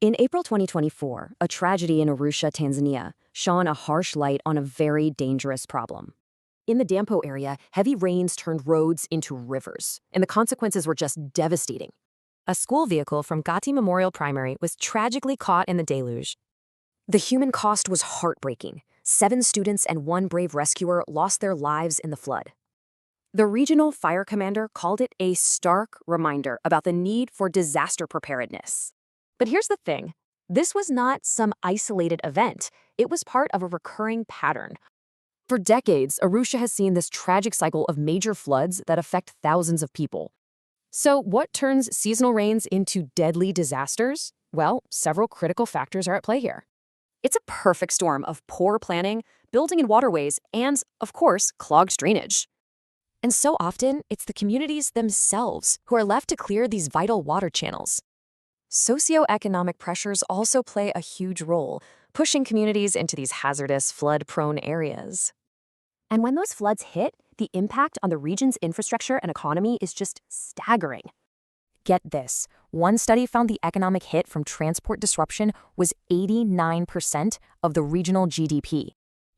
In April 2024, a tragedy in Arusha, Tanzania, shone a harsh light on a very dangerous problem. In the Dampo area, heavy rains turned roads into rivers, and the consequences were just devastating. A school vehicle from Gati Memorial Primary was tragically caught in the deluge. The human cost was heartbreaking. 7 students and 1 brave rescuer lost their lives in the flood. The regional fire commander called it a stark reminder about the need for disaster preparedness. But here's the thing. This was not some isolated event. It was part of a recurring pattern. For decades, Arusha has seen this tragic cycle of major floods that affect thousands of people. So what turns seasonal rains into deadly disasters? Well, several critical factors are at play here. It's a perfect storm of poor planning, building in waterways, and, of course, clogged drainage. And so often, it's the communities themselves who are left to clear these vital water channels. Socioeconomic pressures also play a huge role, pushing communities into these hazardous, flood-prone areas. And when those floods hit, the impact on the region's infrastructure and economy is just staggering. Get this, one study found the economic hit from transport disruption was 89% of the regional GDP.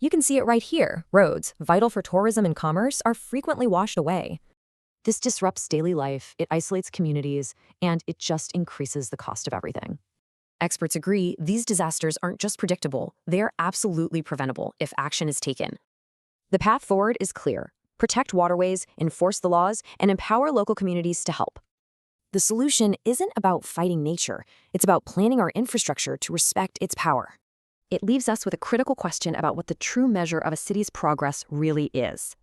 You can see it right here. Roads, vital for tourism and commerce, are frequently washed away. This disrupts daily life, it isolates communities, and it just increases the cost of everything. Experts agree these disasters aren't just predictable, they are absolutely preventable if action is taken. The path forward is clear. Protect waterways, enforce the laws, and empower local communities to help. The solution isn't about fighting nature, it's about planning our infrastructure to respect its power. It leaves us with a critical question about what the true measure of a city's progress really is.